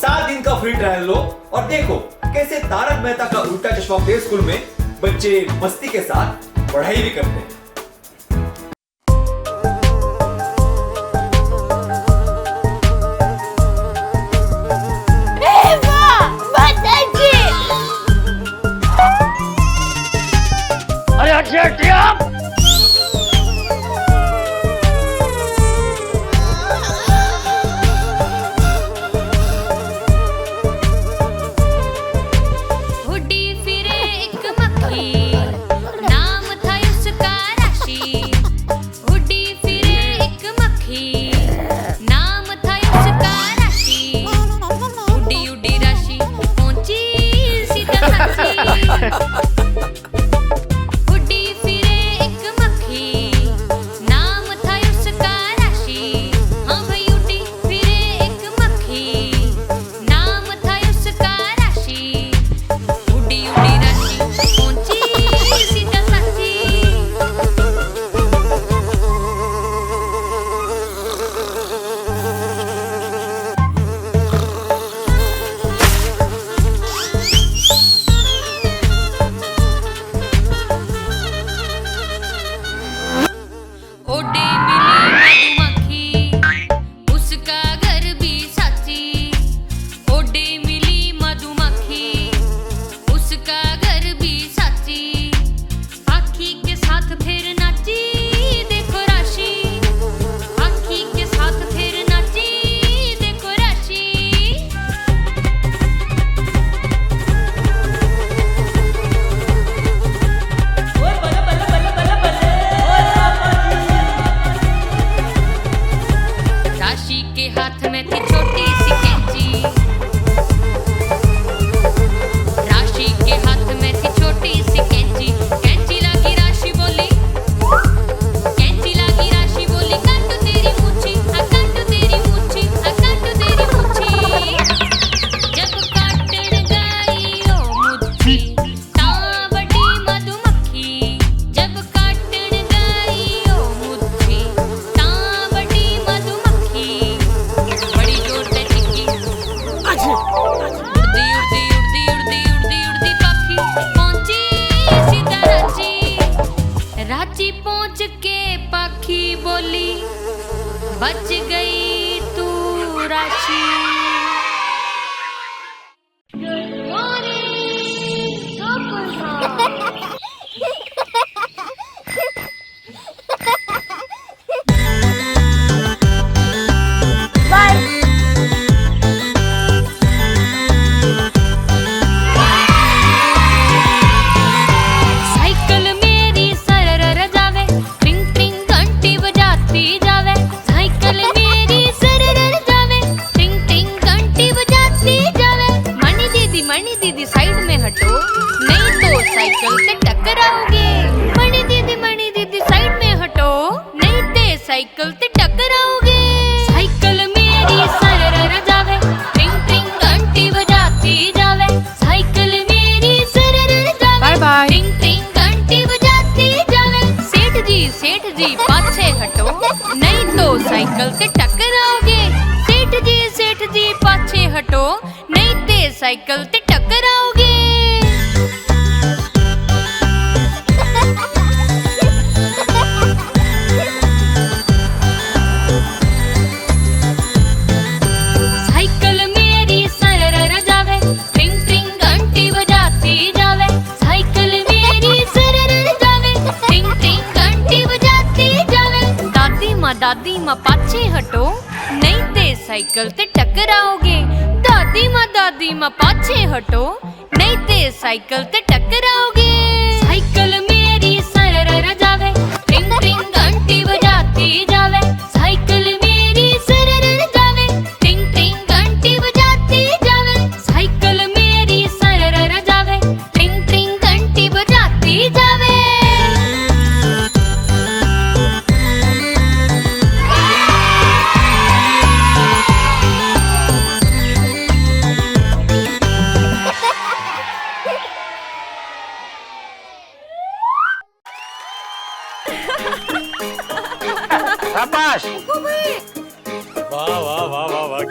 7 दिन का free trial लो और देखो कैसे तारक मेहता का उल्टा चश्मा प्ले स्कूल में बच्चे मस्ती के साथ पढ़ाई भी करते हैं। बच गई तू राशि। साइकिल ते टकराओगे। साइकिल मेरी सरर जावे, ट्रिंग ट्रिंग घंटी बजाती जावे। साइकिल मेरी सरर जावे, बाय बाय, ट्रिंग ट्रिंग घंटी बजाती जावे। सेठ जी पाछे हटो, नहीं तो साइकिल ते टकराओगे। सेठ जी पाछे हटो, नहीं ते साइकिल ते टकराओगे। दादी माँ पाछे हटो, नहीं ते साइकिल ते टकराओगे। दादी माँ पाछे हटो, नहीं ते साइकिल ते टकराओगे। साइकिल मेरी सरर जावे, ट्रिंग ट्रिंग घंटी बजाती जावे। साइकिल मेरी सरर जावे, ट्रिंग ट्रिंग घंटी बजाती जावे। साइकिल मेरी सरर जावे, ट्रिंग ट्रिंग घंटी बजाती जावे। शाबाश। वाह वाह वाह वाह वाह।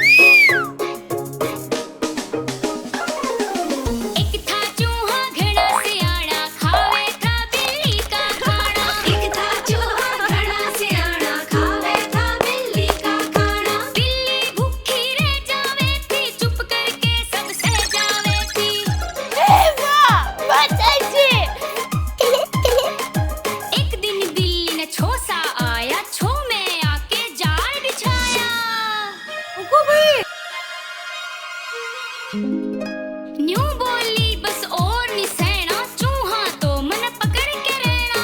न्यू बोली बस और नहीं सहना, चूहा तो मन पकड़ के रहना।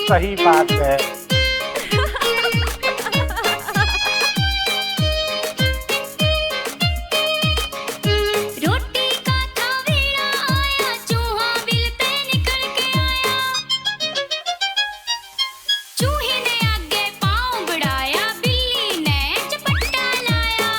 सही बात है। रोटी का था वेड़ा आया, चूहा बिल पे निकल के आया। चूहे ने आगे पाँव बढ़ाया, बिल्ली ने झपट्टा लाया।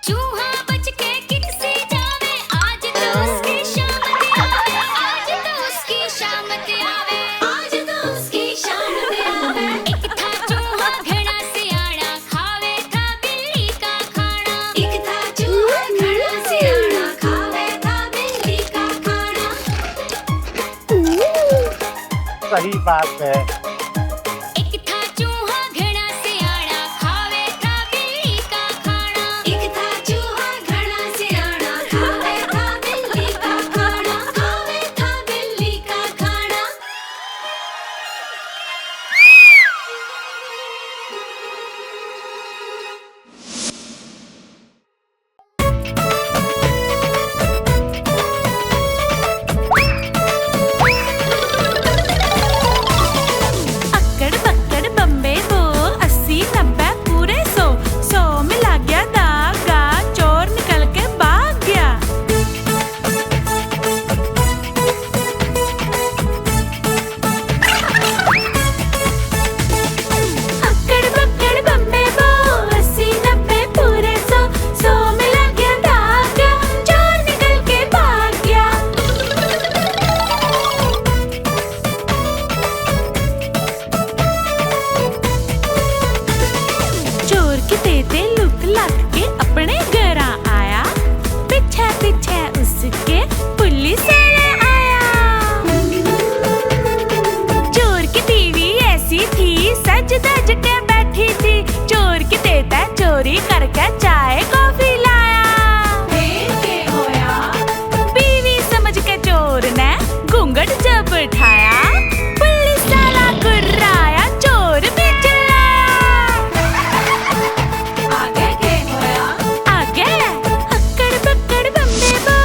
चूहा बच के किकसी जावे, आज तो उसकी शामत आवे, आज तो उसकी शामत आवे, आज तो उसकी शामत आवे। एक था चूहा घड़ा सियाना, खावे था बिल्ली का खाना। एक था चूहा घड़ा सियाना, खावे था बिल्ली का खाना। सही बात है। एक था चूहा घड़ा सियाना, खावे था बिल्ली का खाना। एक था चूहा घड़ा सियाना, खावे था बिल्ली का खाना, खावे था बिल्ली का खाना। अक्कड़ बक्कड़ बम्बे दो, 80 90 पूरे 100, 100 में लग गया धागा, चोर निकल के भाग गया। अक्कड़ बक्कड़ बम्बे दो, 80 90 पूरे 100, 100 में लग गया धागा, चोर निकल के भाग गया। चोर की तेते लुक लग के अपने घर आया, पीछे पीछे उसके पुलिस वाला आया। चोर की बीवी ऐसी थी, सज धज के बैठी थी, चोर की तेता चोरी करके चाय कॉफी लाया। बीवी समझ के चोर ने घूंघट जब उठाया, पुलिस वाला गुर्राया, चोर भी चिल्लाया। आगे अक्कड़ बक्कड़ बम्बे बो,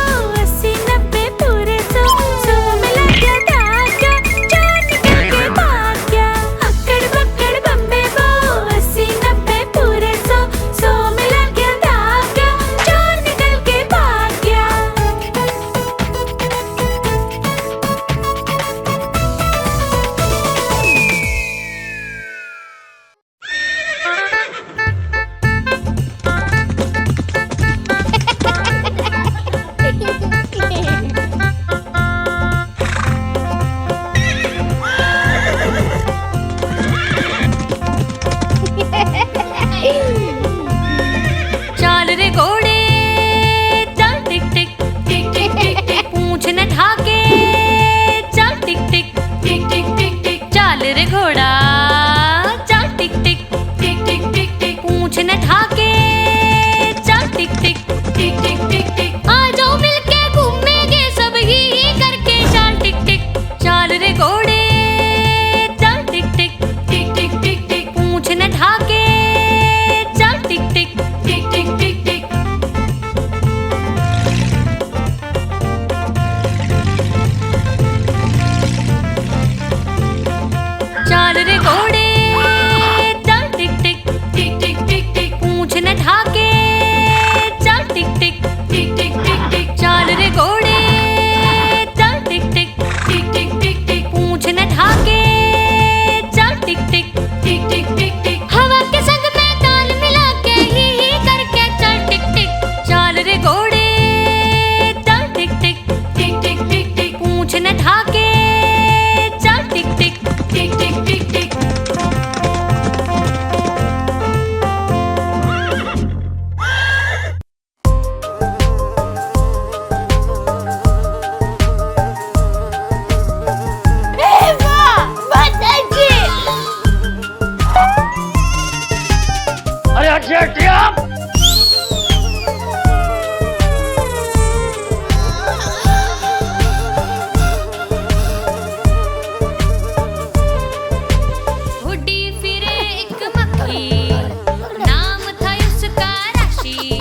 80 90 पूरे 100, 100 में लग गया धागा, चोर निकल के भाग गया। अक्कड़ बक्कड़ बम्बे बो, 80 90 पूरे 100, 100 में लग गया धागा, चोर निकल के भाग गया। चाल रे घोड़े चल टिक टिक टिक टिक टिक टिक, पूंछ न ढाके चल टिक टिक टिक टिक टिक टिक। चाल रे घोड़ा चल टिक टिक टिक टिक टिक टिक, पूंछ न ढाके चल टिक टिक टिक टिक टिक टिक। आ जाओ मिलके घूमेंगे सब ही करके चल टिक टिक। चाल रे घोड़े चल टिक टिक टिक टिक टिक टिक, पूंछ न ढाके चल टिक टिक टिक टिक टिक टिक। चाल रे घोड़े चल टिक टिक टिक टिक टिक टिक, पूंछ न ढाके चल टिक टिक टिक टिक टिक टिक। चाल रे घोड़े चल टिक टिक टिक टिक टिक टिक, पूंछ न ढाके चल टिक टिक टिक टिक टिक टिक। हवा के संग में ताल मिला के ही करके चल टिक टिक। चाल रे घोड़े चल टिक टिक टिक टिक टिक टिक, पूंछ न ढाके चल टिक टिक टिक टिक टिक टिक। अरे हटिया हटिया। उड़ी फिरे एक मक्खी, नाम था उसका राशि।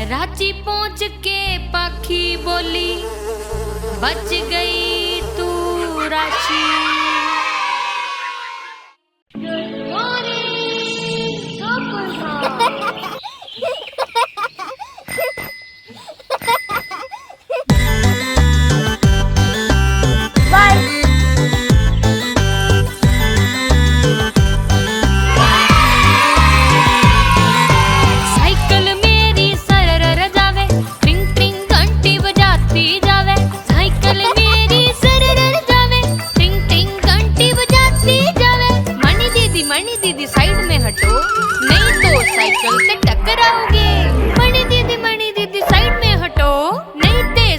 रांची पहुंच के पाखी बोली, बच गई तू रांची।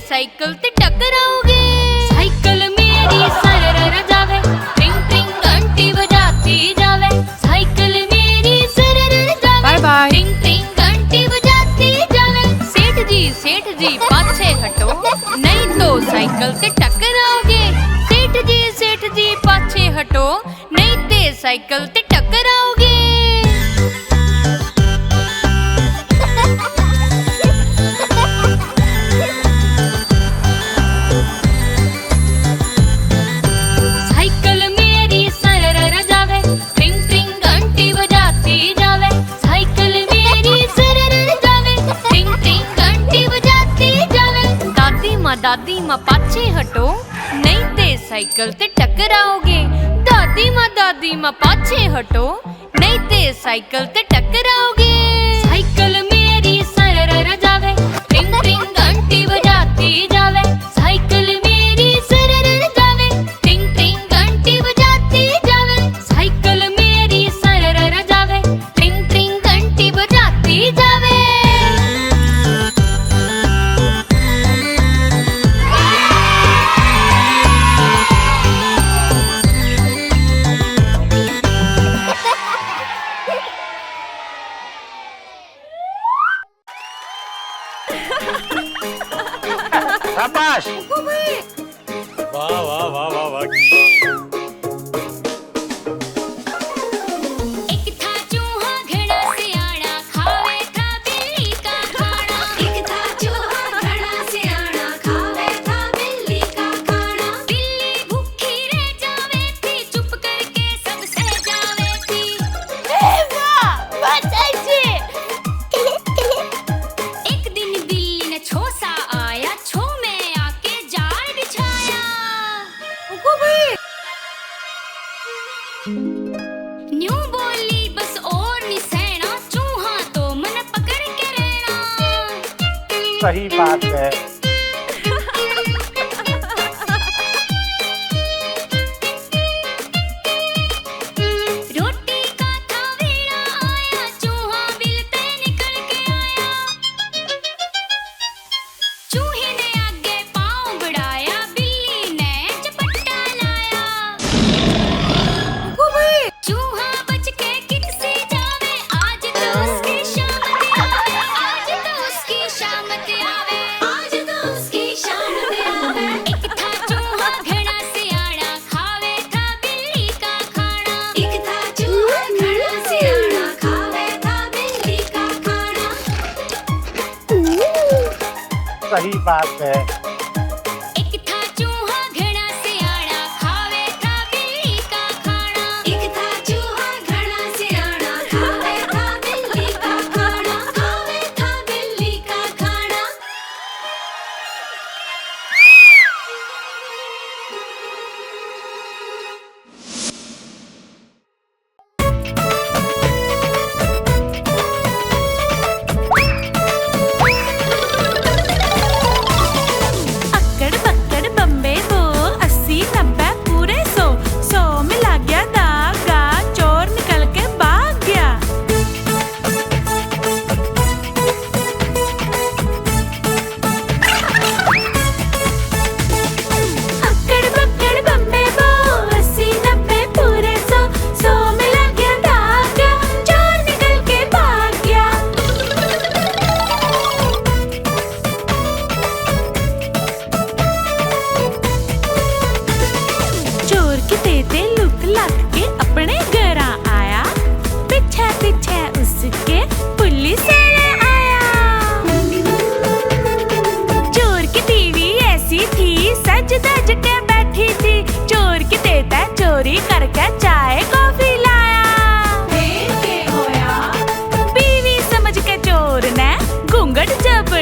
साइकिल ते टकराओगे। साइकिल मेरी सरर जावे, ट्रिंग ट्रिंग घंटी बजाती जावे। साइकिल मेरी सरर जावे, बाय बाय, ट्रिंग ट्रिंग घंटी बजाती जावे। सेठ जी पाछे हटो, नहीं तो साइकिल ते टकराओगे। सेठ जी पाछे हटो, नहीं ते साइकिल ते टकराओगे। दादी माँ पाछे हटो, नहीं ते साइकिल ते टकराओगे। दादी माँ पाछे हटो, नहीं ते साइकिल ते टकराओगे। साइकिल मेरी सरर जावे, ट्रिंग ट्रिंग घंटी बजाती जावे। साइकिल मेरी सरर जावे, ट्रिंग ट्रिंग घंटी बजाती जावे। साइकिल मेरी सरर जावे, ट्रिंग ट्रिंग घंटी बजाती जावे। शाबाश। वाह वाह वाह वाह वाह। एक था चूहा घड़ा सियाना, खावे था बिल्ली का खाना। एक था चूहा घड़ा सियाना, खावे था बिल्ली का खाना। बिल्ली भूखी रह जावे थी, चुप करके सब सह जावे थी। वाह बचाई जी। एक दिन बिल्ली ने छोसा आया, छो में आके जाल बिछाया। न्यू बोली बस और नहीं सहना, चूहा तो मन पकड़ के रहना। सही बात है। रोटी का था वेला आया, चूहा बिल पे निकल के आया। चूहे ने आगे पाँव बढ़ाया, बिल्ली ने झपट्टा लाया। चूहा बच के किकसी जावे, आज तो उसकी शामत आवे। आज तो उसकी शामत आवे, आज तो उसकी शामत आवे। एक था चूहा घड़ा सियाना, खावे था बिल्ली का खाना। एक था चूहा घड़ा सियाना, खावे था बिल्ली का खाना। सही बात है। एक था चूहा घड़ा सियाना, खावे था बिल्ली का खाना। एक था चूहा घड़ा सियाना, खावे था बिल्ली का खाना। खावे था बिल्ली का खाना।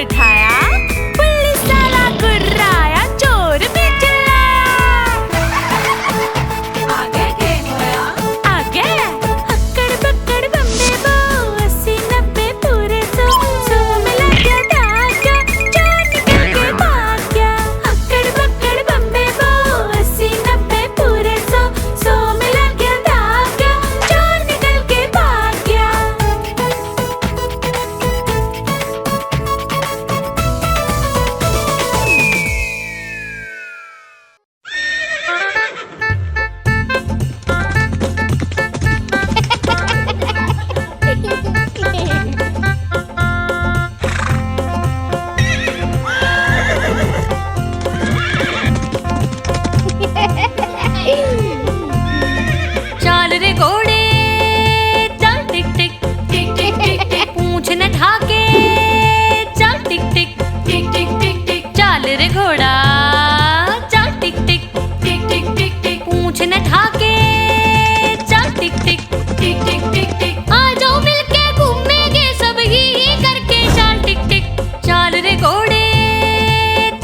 बिठाया, पुलिस वाला गुर्राया, चोर भी चिल्लाया। आगे गेम होया, आगे हक्कड़ बक्कड़ बम्बे बो, 80-90 पूरे 100 में लग गया धागा, चोर निकल के भाग गया। हक्कड़ बक्कड़ बम्बे बो, 80-90 पूरे 100 में लग गया धागा, चोर निकल के भाग गया। चाल रे घोड़े चल टिक टिक टिक टिक टिक टिक, पूंछ न ढाके चल टिक टिक टिक टिक टिक टिक, चाल रे घोड़ा चल टिक टिक टिक टिक टिक टिक, पूंछ न ढाके चल टिक टिक टिक टिक टिक टिक, आ जाओ मिलके घूमेंगे सब ही करके चल टिक टिक, चाल रे घोड़े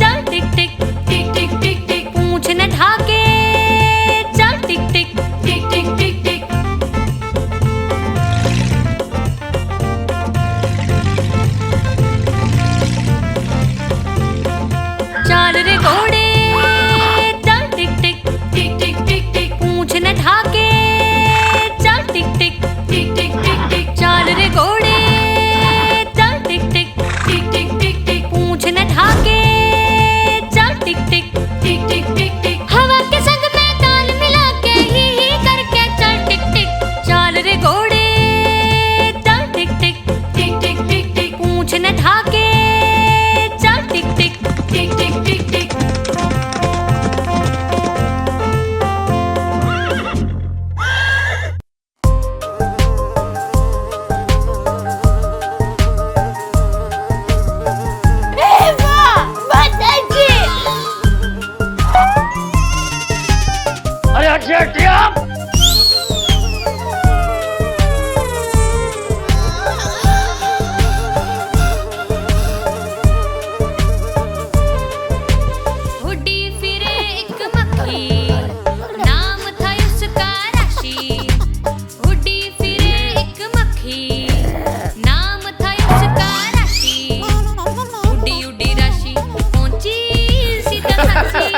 चल टिक टिक टिक टिक टिक टिक, पूंछ न ढाके चल टिक टिक टिक टिक टिक टिक। चाल रे घोड़े चल टिक टिक टिक टिक टिक टिक, पूंछ न ढाके चल टिक टिक टिक टिक टिक टिक, चाल रे घोड़े चल टिक टिक टिक टिक टिक टिक, पूंछ न ढाके चल टिक टिक टिक टिक टिक टिक, हवा के संग में ताल मिला के ही करके चल टिक टिक, चाल रे घोड़े चल टिक टिक टिक टिक टिक टिक, पूंछ न ढाके चल टिक टिक टिक टिक टिक टिक। अरे हटिया हटिया। उड़ी फिरे एक मक्खी, नाम था उसका राशि, उड़ी फिरे एक मक्खी, नाम था उसका राशि, उड़ी उड़ी राशि पहुंची सीधा फांसी।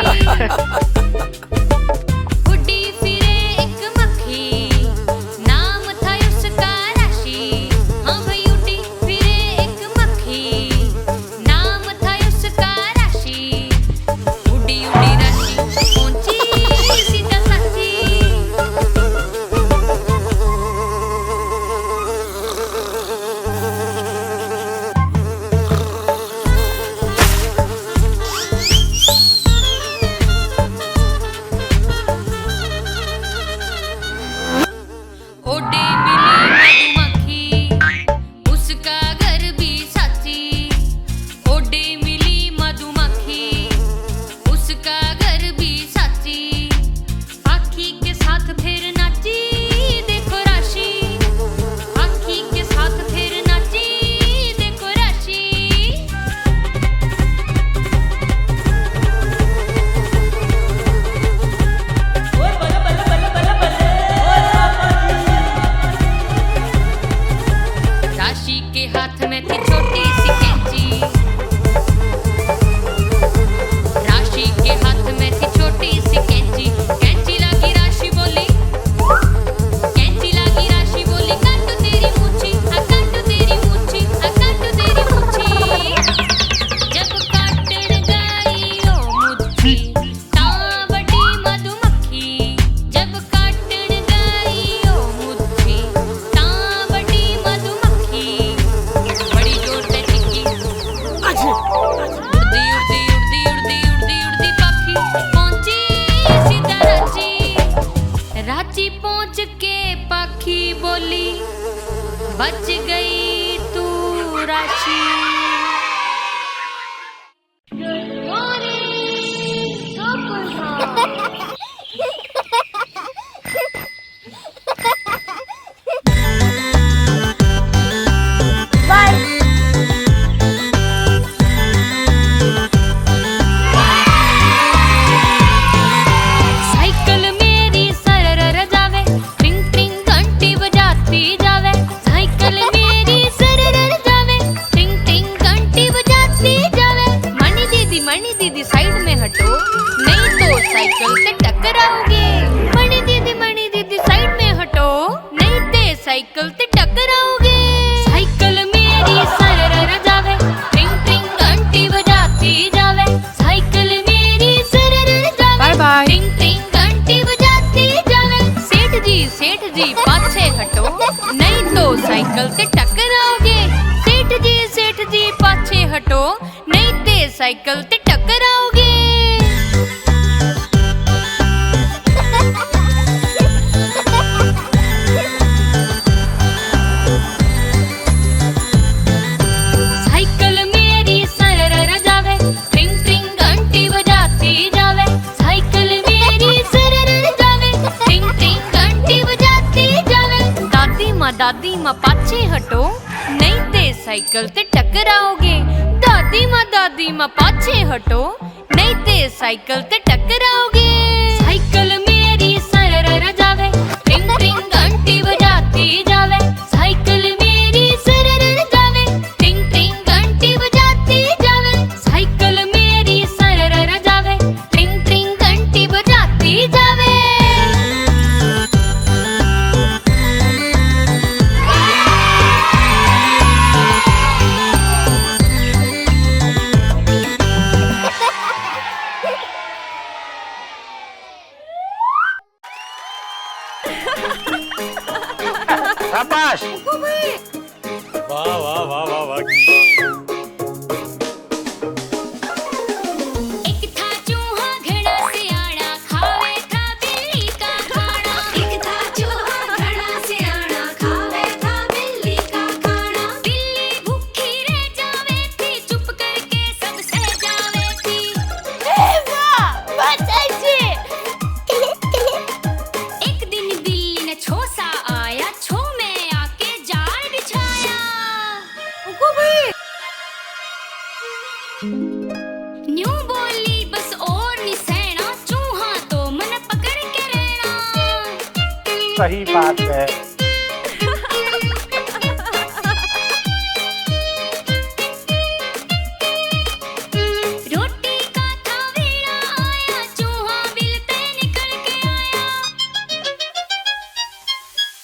उड़ी फिरे एक मक्खी, नाम था उसका राशि, हाँ भाई उड़ी फिरे एक मक्खी, नाम था उसका राशि, उड़ी उड़ी राशि पहुंची सीधा फांसी। ओडे मिली मधुमक्खी, उसका घर भी साथी, ओडे मिली मधुमक्खी, उसका घर भी साथी, आखी के साथ फिर नाची देखो राशि, आखी के साथ फिर नाची देखो राशि। राशि के हाथ में थी छोटी सी कैंची, राशि के हाथ में थी छोटी सी कैंची, कैंची लागी राशि बोली, कैंची लागी राशि बोली, काटो तेरी मूंछी, काटो तेरी मूंछी, काटो तेरी मूंछी। जब काटन गई ओ मुच्छी, तावड़ी मधुमक्खी, जब काटन गई ओ मुच्छी, तावड़ी मधुमक्खी, बड़ी जोर से चिक्की, उड़ती उड़ती उड़ती उड़ती उड़ती उड़ती पक्षी पहुंची सीधा रांची, रांची पहुंच के पक्षी बोली, बच गई तू राशि। दीदी साइड में हटो, नहीं तो साइकिल से टकराओगे। मणि दीदी साइड में हटो, नहीं ते साइकिल से टकराओगे। साइकिल मेरी सरर जावे, ट्रिंग ट्रिंग घंटी बजाती जावे। साइकिल मेरी सरर जावे, बाय बाय, ट्रिंग ट्रिंग घंटी बजाती जावे। सेठ जी पाछे हटो, नहीं तो साइकिल से टकराओगे। सेठ जी पाछे हटो, नहीं ते साइकिल से टकराओगे। साइकिल मेरी सरर जावे, ट्रिंग ट्रिंग घंटी बजाती जावे। साइकिल मेरी सरर जावे, ट्रिंग ट्रिंग घंटी बजाती जावे। दादी माँ पाछे हटो, नहीं ते साइकिल से टकराओगे। दादी माँ पाछे हटो, नहीं ते साइकिल से टकराओगे। साइकिल मेरी सरर जावे, ट्रिंग ट्रिंग घंटी बजाती जावे। साइकिल मेरी सरर जावे, ट्रिंग ट्रिंग घंटी बजाती जावे। साइकिल मेरी सरर जावे, ट्रिंग ट्रिंग घंटी बजाती जावे। शाबाश। वाह वाह वाह वाह वाह। एक था चूहा घड़ा सियाना, खावे था बिल्ली का खाना। एक था चूहा घड़ा सियाना, खावे था बिल्ली का खाना। बिल्ली भूखी रह जावे थी, चुप करके सब सह जावे थी। एक दिन बिल्ली ने छो सा आया, छो में आके जाल बिछाया। न्यू बोली बस और नहीं सहना, चूहा तो मन पकड़ के रहना। सही बात है। रोटी का था वेला आया, चूहा बिल पे निकल के आया।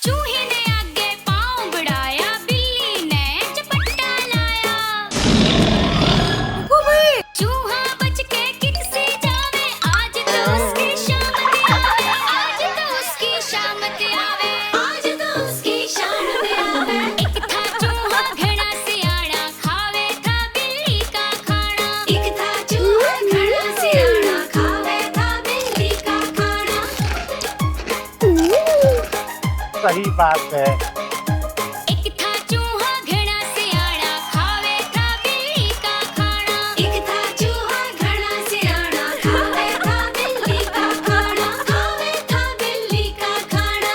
चूहे ने आगे पाँव बढ़ाया, बिल्ली ने झपट्टा लाया। चूहा बच के किकसी जावे, आज तो उसकी शामत आवे। आज तो उसकी शामत आवे, आज तो उसकी शामत आवे। एक था चूहा घड़ा सियाना, खावे था बिल्ली का खाना। एक था चूहा घड़ा सियाना, खावे था बिल्ली का खाना। सही बात है। एक था चूहा घड़ा सियाना, खावे था बिल्ली का खाना। एक था चूहा घड़ा सियाना, खावे था बिल्ली का खाना। खावे था बिल्ली का खाना।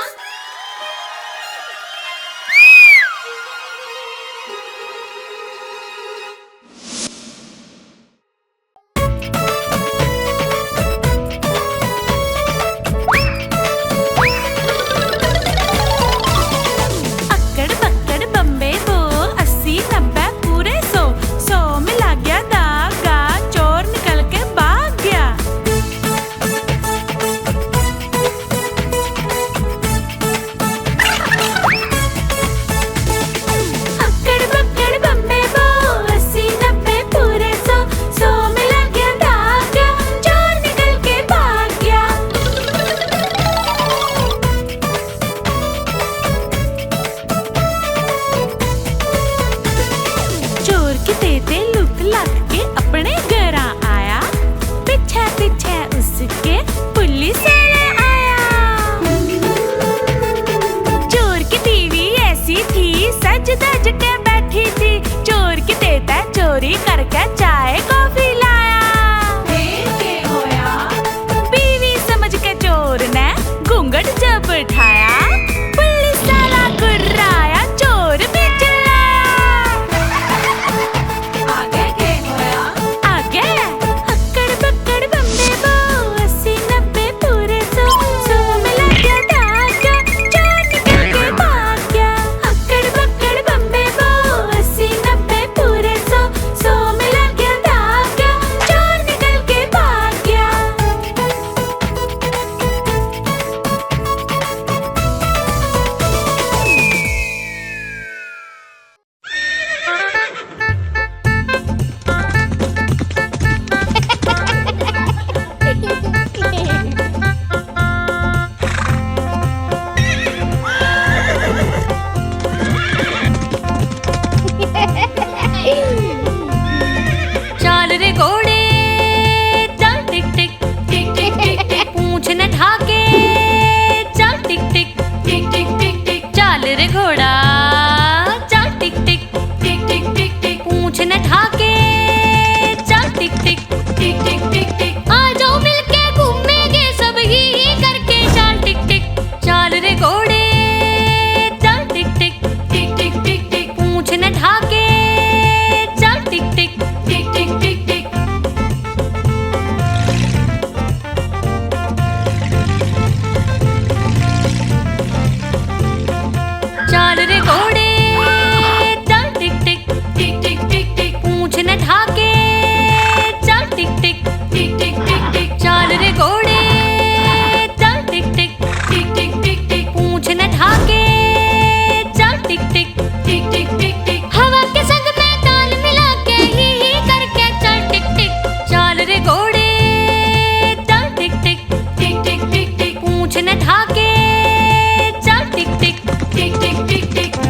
अक्कड़ बक्कड़ बम्बे बो, 80 90 पूरे 100। 100 में लग गया धागा, चोर निकल के भाग गया। अक्कड़ बक्कड़ बम्बे बो, 80 90 पूरे 100। 100 में लग गया धागा, चोर निकल के भाग गया। चोर की तेते लुक लग के अपने घर आया। पीछे पीछे उसके पुलिस वाला आया। चोर की बीवी ऐसी थी, सज धज के बैठी थी। चोर की तेता चोरी करके चाय कॉफी लाया। बीवी समझ के चोर ने घूंघट जब उठाया, पुलिस वाला गुर्राया, चोर भी चिल्लाया। आगे अक्कड़ बक्कड़ बम्बे बो, 80 90 पूरे 100। 100 में लग गया धागा, चोर निकल के भाग गया। अक्कड़ बक्कड़ बम्बे बो, 80 90 पूरे 100। 100 में लग गया धागा, टिक टिक।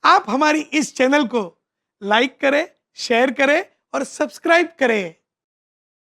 आप हमारी इस चैनल को लाइक करें, शेयर करें और सब्सक्राइब करें।